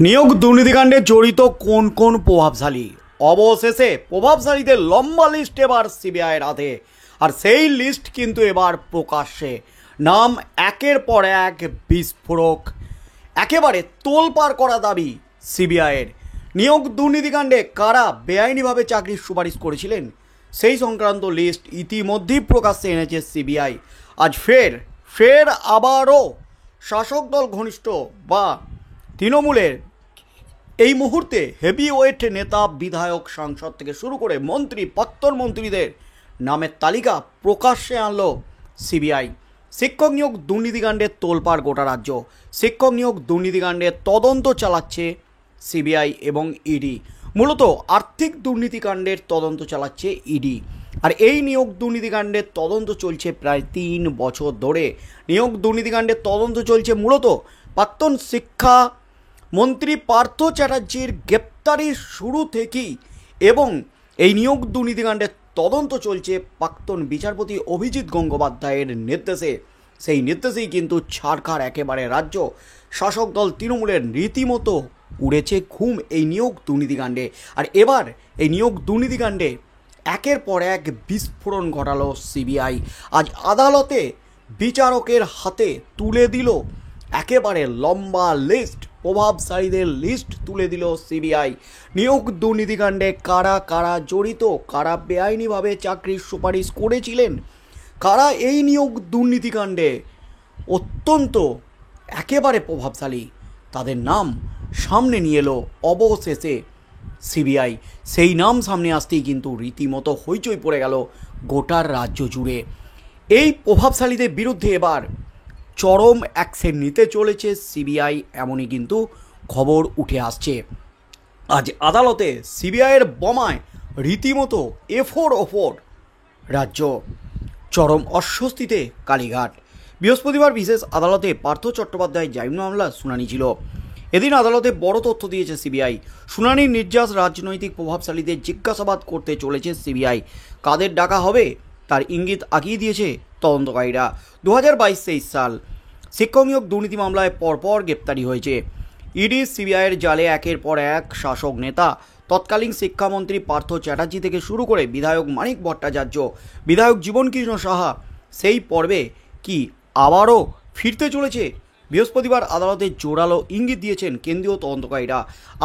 নিয়োগ দুর্নীতিকাণ্ডে জড়িত কোন কোন প্রভাবশালী? অবশেষে প্রভাবশালীদের লম্বা লিস্ট এবার সিবিআইয়ের হাতে, আর সেই লিস্ট কিন্তু এবার প্রকাশ্যে। নাম একের পর এক বিস্ফোরক, একেবারে তোলপাড় করা দাবি সিবিআইয়ের। নিয়োগ দুর্নীতিকাণ্ডে কারা বেআইনিভাবে চাকরির সুপারিশ করেছিলেন সেই সংক্রান্ত লিস্ট ইতিমধ্যেই প্রকাশ্যে এনেছে সিবিআই। আজ ফের আবারও শাসক দল ঘনিষ্ঠ বা তৃণমূলের এই মুহূর্তে হেভিওয়েট নেতা, বিধায়ক, সাংসদ থেকে শুরু করে মন্ত্রী, প্রাক্তন মন্ত্রীদের নামের তালিকা প্রকাশ্যে আনলো সিবিআই। শিক্ষক নিয়োগ দুর্নীতিকাণ্ডের তোলপাড় গোটা রাজ্য। শিক্ষক নিয়োগ দুর্নীতিকাণ্ডের তদন্ত চালাচ্ছে সিবিআই এবং ইডি। মূলত আর্থিক দুর্নীতিকাণ্ডের তদন্ত চালাচ্ছে ইডি। আর এই নিয়োগ দুর্নীতিকাণ্ডের তদন্ত চলছে প্রায় 3 বছর ধরে। নিয়োগ দুর্নীতিকাণ্ডের তদন্ত চলছে মূলত প্রাক্তন শিক্ষা মন্ত্রী পার্থ চ্যাটার্জির গ্রেপ্তারির শুরু থেকেই, এবং এই নিয়োগ দুর্নীতিকাণ্ডের তদন্ত চলছে প্রাক্তন বিচারপতি অভিজিৎ গঙ্গোপাধ্যায়ের নির্দেশে। সেই নির্দেশেই কিন্তু ছাড়খাড় একেবারে রাজ্য। শাসক দল তৃণমূলের রীতিমতো উড়েছে ঘুম এই নিয়োগ দুর্নীতিকাণ্ডে। আর এবার এই নিয়োগ দুর্নীতিকাণ্ডে একের পর এক বিস্ফোরণ ঘটালো সিবিআই। আজ আদালতে বিচারকের হাতে তুলে দিল একেবারে লম্বা লিস্ট, প্রভাবশালীদের লিস্ট তুলে দিল সিবিআই। নিয়োগ দুর্নীতিকাণ্ডে কারা কারা জড়িত, কারা বেআইনিভাবে চাকরির সুপারিশ করেছিলেন, কারা এই নিয়োগ দুর্নীতিকাণ্ডে অত্যন্ত একেবারে প্রভাবশালী, তাদের নাম সামনে নিয়ে এলো অবশেষে সিবিআই। সেই নাম সামনে আসতেই কিন্তু রীতিমতো হইচই পড়ে গেল গোটার রাজ্য জুড়ে। এই প্রভাবশালীদের বিরুদ্ধে এবার চরম অ্যাকশন নিতে চলেছে সিবিআই, এমনই কিন্তু খবর উঠে আসছে। আজ আদালতে সিবিআইয়ের বোমায় রীতিমতো এফোর ওফোর রাজ্য। চরম অস্বস্তিতে কালীঘাট। বৃহস্পতিবার বিশেষ আদালতে পার্থ চট্টোপাধ্যায় জামিন মামলার শুনানি ছিল। এদিন আদালতে বড় তথ্য দিয়েছে সিবিআই। শুনানির নির্যাস রাজনৈতিক প্রভাবশালীদের জিজ্ঞাসাবাদ করতে চলেছে সিবিআই। কাদের ডাকা হবে তার ইঙ্গিত আগিয়ে দিয়েছে তদন্তকারীরা। 2022-23 সাল শিক্ষক নিয়োগ দুর্নীতি মামলায় পরপর গ্রেপ্তারি হয়েছে ইডি সিবিআইয়ের জালে একের পর এক শাসক নেতা। তৎকালীন শিক্ষামন্ত্রী পার্থ চ্যাটার্জি থেকে শুরু করে বিধায়ক মানিক ভট্টাচার্য, বিধায়ক জীবনকৃষ্ণ সাহা। সেই পর্বে কি আবারও ফিরতে চলেছে? বৃহস্পতিবার আদালতে জোরালো ইঙ্গিত দিয়েছেন কেন্দ্রীয় তদন্তকারীরা।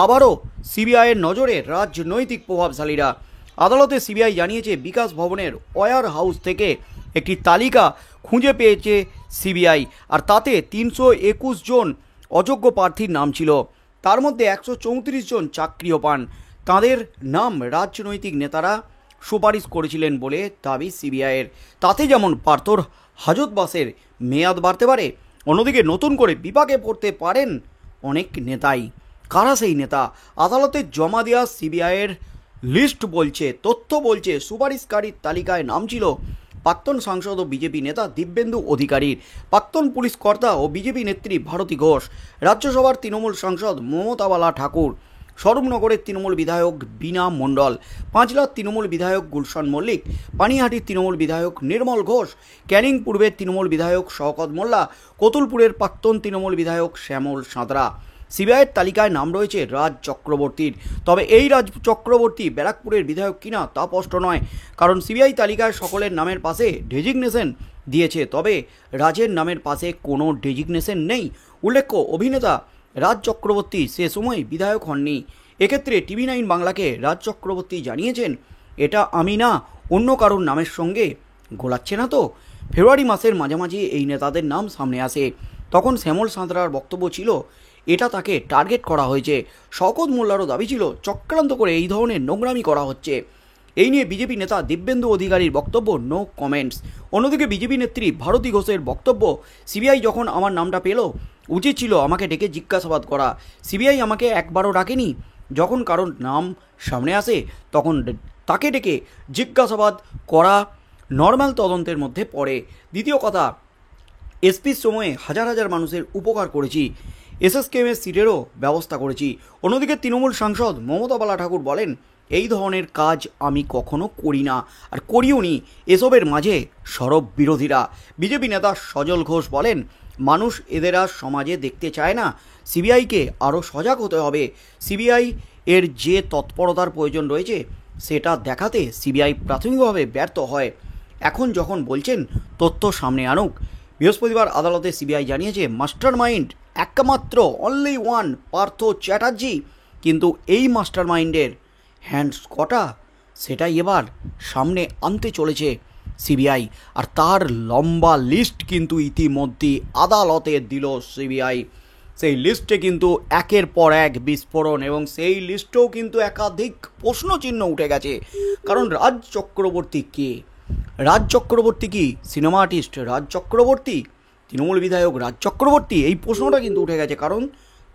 আবারও সিবিআইয়ের নজরে রাজনৈতিক প্রভাবশালীরা। আদালতে সিবিআই জানিয়েছে বিকাশ ভবনের ওয়্যার হাউস থেকে একটি তালিকা খুঁজে পেয়েছে সিবিআই, আর তাতে 321 জন অযোগ্য প্রার্থীর নাম ছিল। তার মধ্যে 134 জন চাকরিও পান। তাদের নাম রাজনৈতিক নেতারা সুপারিশ করেছিলেন বলে দাবি সিবিআইয়ের। তাতে যেমন পার্থর হাজতবাসের মেয়াদ বাড়তে পারে, অন্যদিকে নতুন করে বিপাকে পড়তে পারেন অনেক নেতাই। কারা সেই নেতা? আদালতে জমা দেওয়া সিবিআইয়ের লিস্ট বলছে, তথ্য বলছে, সুপারিশকারীর তালিকায় নাম ছিল প্রাক্তন সাংসদ ও বিজেপি নেতা দিব্যেন্দু অধিকারীর, প্রাক্তন পুলিশ কর্তা ও বিজেপি নেত্রী ভারতী ঘোষ, রাজ্যসভার তৃণমূল সাংসদ মমতা বালা ঠাকুর, স্বরূপনগরের তৃণমূল বিধায়ক বীণা মণ্ডল, পাঁচলার তৃণমূল বিধায়ক গুলশান মল্লিক, পানিহাটির তৃণমূল বিধায়ক নির্মল ঘোষ, ক্যানিং পূর্বের তৃণমূল বিধায়ক শওকত মোল্লা, কতুলপুরের প্রাক্তন তৃণমূল বিধায়ক শ্যামল সাঁতরা। সিবিআইয়ের তালিকায় নাম রয়েছে রাজ চক্রবর্তীর। তবে এই রাজ চক্রবর্তী ব্যারাকপুরের বিধায়ক কিনা তা স্পষ্ট নয়, কারণ সিবিআই তালিকায় সকলের নামের পাশে ডেজিগনেশন দিয়েছে, তবে রাজের নামের পাশে কোনো ডেজিগনেশন নেই। উল্লেখ্য, অভিনেতা রাজ চক্রবর্তী সে সময় বিধায়ক হননি। এক্ষেত্রে TV9 বাংলাকে রাজ চক্রবর্তী জানিয়েছেন, এটা আমি না, অন্য কারোর নামের সঙ্গে গোলাচ্ছে না তো। ফেব্রুয়ারি মাসের মাঝামাঝি এই নেতাদের নাম সামনে আসে। তখন শ্যামল সাঁতরার বক্তব্য ছিল এটা তাকে টার্গেট করা হয়েছে। শওকত মোল্লারও দাবি ছিল চক্রান্ত করে এই ধরনের নোংরামি করা হচ্ছে। এই নিয়ে বিজেপি নেতা দিব্যেন্দু অধিকারীর বক্তব্য নো কমেন্টস। অন্যদিকে বিজেপি নেত্রী ভারতী ঘোষের বক্তব্য, সিবিআই যখন আমার নামটা পেল, উচিত ছিল আমাকে ডেকে জিজ্ঞাসাবাদ করা। সিবিআই আমাকে একবারও ডাকেনি। যখন কারোর নাম সামনে আসে তখন তাকে ডেকে জিজ্ঞাসাবাদ করা নর্মাল তদন্তের মধ্যে পড়ে। দ্বিতীয় কথা, এসপির সময়ে হাজার হাজার মানুষের উপকার করেছি, এসএসকেএমের সিটেরও ব্যবস্থা করেছি। অন্যদিকে তৃণমূল সাংসদ মমতা বালা ঠাকুর বলেন, এই ধরনের কাজ আমি কখনো করি না, আর করিও নি। এসবের মাঝে সরব বিরোধীরা। বিজেপি নেতা সজল ঘোষ বলেন, মানুষ এদের আর সমাজে দেখতে চায় না। সিবিআইকে আরও সজাগ হতে হবে। সিবিআই এর যে তৎপরতার প্রয়োজন রয়েছে সেটা দেখাতে সিবিআই প্রাথমিকভাবে ব্যর্থ হয়। এখন যখন বলছেন তথ্য সামনে আনুক, বৃহস্পতিবার আদালতে সিবিআই জানিয়েছে মাস্টার মাইন্ড একমাত্র অনলি ওয়ান পার্থ চ্যাটার্জি, কিন্তু এই মাস্টার মাইন্ডের হ্যান্ডস কটা সেটাই এবার সামনে আনতে চলেছে সিবিআই। আর তার লম্বা লিস্ট কিন্তু ইতিমধ্যেই আদালতে দিল সিবিআই। সেই লিস্টে কিন্তু একের পর এক বিস্ফোরণ, এবং সেই লিস্টেও কিন্তু একাধিক প্রশ্নচিহ্ন উঠে গেছে। কারণ রাজ চক্রবর্তী কে? রাজ চক্রবর্তী কি সিনেমা আর্টিস্ট রাজ চক্রবর্তী, তৃণমূল বিধায়ক রাজ চক্রবর্তী? এই প্রশ্নটা কিন্তু উঠে গেছে, কারণ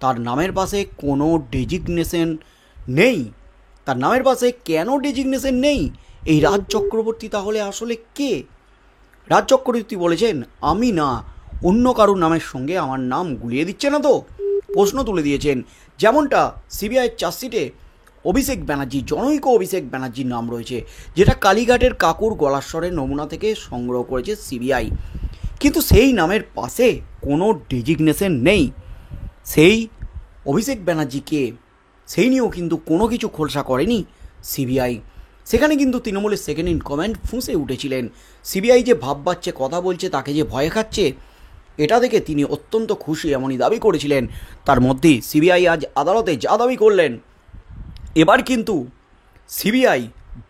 তার নামের পাশে কোনো ডেজিগনেশন নেই। তার নামের পাশে কেন ডেজিগনেশন নেই? এই রাজ চক্রবর্তী তাহলে আসলে কে? রাজ চক্রবর্তী বলেছেন, আমি না, অন্য কারুর নামের সঙ্গে আমার নাম গুলিয়ে দিচ্ছে না তো? প্রশ্ন তুলে দিয়েছেন। যেমনটা সিবিআইয়ের চার্জশিটে অভিষেক ব্যানার্জি, জনৈক অভিষেক ব্যানার্জির নাম রয়েছে, যেটা কালীঘাটের কাকুর গলাস্বরের নমুনা থেকে সংগ্রহ করেছে সিবিআই, কিন্তু সেই নামের পাশে কোনো ডেজিগনেশন নেই। সেই অভিষেক ব্যানার্জি কে, সেই নিয়েও কিন্তু কোনো কিছু খোলসা করেনি সিবিআই। সেখানে কিন্তু তৃণমূলের সেকেন্ড ইন কমান্ড ফুঁসে উঠেছিলেন। সিবিআই যে ভাব বাচ্চে কথা বলছে, তাকে যে ভয় খাচ্ছে, এটা দেখে তিনি অত্যন্ত খুশি, এমনই দাবি করেছিলেন। তার মধ্যেই সিবিআই আজ আদালতে যা দাবি করলেন, এবার কিন্তু সিবিআই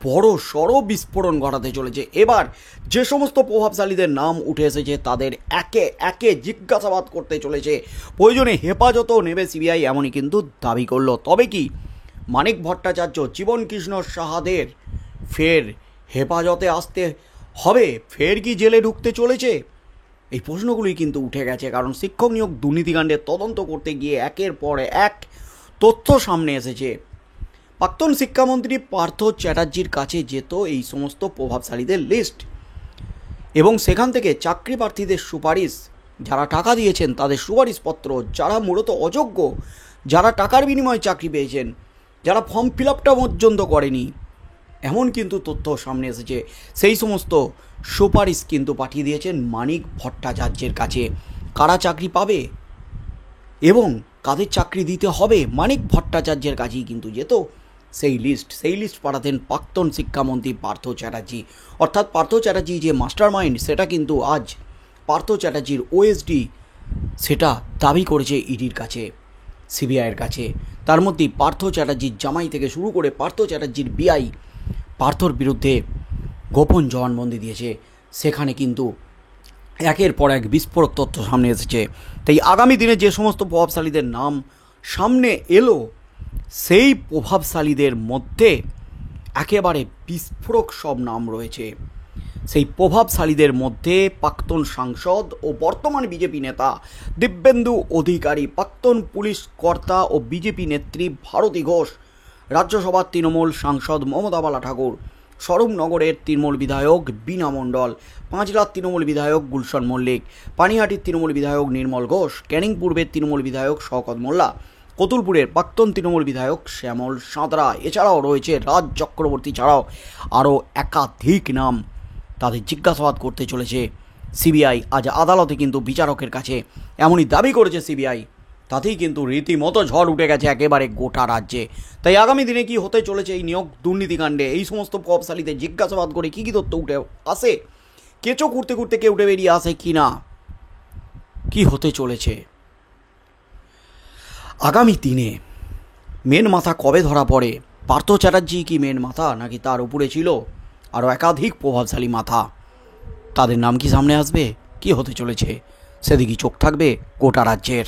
বড় সড় বিস্ফোরণ ঘটাতে চলেছে। এবার যে সমস্ত প্রভাবশালীদের নাম উঠে এসেছে তাদের একে একে জিজ্ঞাসাবাদ করতে চলেছে, প্রয়োজনে হেফাজতও নেবে সিবিআই, এমনই কিন্তু দাবি করলো। তবে কি মানিক ভট্টাচার্য, জীবন কৃষ্ণ সাহাদের ফের হেফাজতে আসতে হবে? ফের কি জেলে ঢুকতে চলেছে? এই প্রশ্নগুলি কিন্তু উঠে গেছে, কারণ শিক্ষক নিয়োগ দুর্নীতিকাণ্ডের তদন্ত করতে গিয়ে একের পর এক তথ্য সামনে এসেছে। প্রাক্তন শিক্ষামন্ত্রী পার্থ চ্যাটার্জির কাছে যেত এই সমস্ত প্রভাবশালীদের লিস্ট, এবং সেখান থেকে চাকরি প্রার্থীদের সুপারিশ, যারা টাকা দিয়েছেন তাদের সুপারিশপত্র, যারা মূলত অযোগ্য, যারা টাকার বিনিময়ে চাকরি পেয়েছেন, যারা ফর্ম ফিল আপটা পর্যন্ত করেনি, এমন কিন্তু তথ্য সামনে এসেছে। সেই সমস্ত সুপারিশ কিন্তু পাঠিয়ে দিয়েছেন মানিক ভট্টাচার্যের কাছে। কারা চাকরি পাবে এবং কাদের চাকরি দিতে হবে, মানিক ভট্টাচার্যের কাছেই কিন্তু যেত সেই লিস্ট পাঠাতেন প্রাক্তন শিক্ষামন্ত্রী পার্থ চ্যাটার্জি। অর্থাৎ পার্থ চ্যাটার্জি যে মাস্টার মাইন্ড, সেটা কিন্তু আজ পার্থ চ্যাটার্জির ওএসডি সেটা দাবি করেছে ইডির কাছে, সিবিআইয়ের কাছে। তার মধ্যেই পার্থ চ্যাটার্জির জামাই থেকে শুরু করে পার্থ চ্যাটার্জির বিআই পার্থর বিরুদ্ধে গোপন জবানবন্দি দিয়েছে। সেখানে কিন্তু একের পর এক বিস্ফোরক তথ্য সামনে এসেছে। তাই আগামী দিনে যে সমস্ত প্রভাবশালীদের নাম সামনে এলো, সেই প্রভাবশালীদের মধ্যে একেবারে বিস্ফোরক সব নাম রয়েছে। সেই প্রভাবশালীদের মধ্যে প্রাক্তন সাংসদ ও বর্তমান বিজেপি নেতা দিব্যেন্দু অধিকারী, প্রাক্তন পুলিশ কর্তা ও বিজেপি নেত্রী ভারতী ঘোষ, রাজ্যসভার তৃণমূল সাংসদ মমতা বালা ঠাকুর, স্বরূপনগরের তৃণমূল বিধায়ক বীণা মণ্ডল, পাঁচলার তৃণমূল বিধায়ক গুলশন মল্লিক, পানিহাটির তৃণমূল বিধায়ক নির্মল ঘোষ, ক্যানিং পূর্বের তৃণমূল বিধায়ক শওকত মোল্লা, কতুলপুরের প্রাক্তন তৃণমূল বিধায়ক শ্যামল সাঁতরা, এছাড়াও রয়েছে রাজ চক্রবর্তী ছাড়াও আরও একাধিক নাম। তাদের জিজ্ঞাসাবাদ করতে চলেছে সিবিআই আজ আদালতে, কিন্তু বিচারকের কাছে এমনই দাবি করেছে সিবিআই। তাতেই কিন্তু রীতিমতো ঝড় উঠে গেছে একেবারে গোটা রাজ্যে। তাই আগামী দিনে কি হতে চলেছে এই নিয়োগ দুর্নীতিকাণ্ডে, এই সমস্ত প্রভাবশালীদের জিজ্ঞাসাবাদ করে কী কী তথ্য উঠে আসে, কেঁচো করতে করতে কে উঠে বেরিয়ে আসে কি না, কি হতে চলেছে আগামী দিনে, মেন মাথা কবে ধরা পড়ে? পার্থ চ্যাটার্জি কি মেন মাথা, নাকি তার উপরে ছিল আরও একাধিক প্রভাবশালী মাথা? তাদের নাম কি সামনে আসবে? কি হতে চলেছে সেদিকে চোখ থাকবে গোটা রাজ্যের।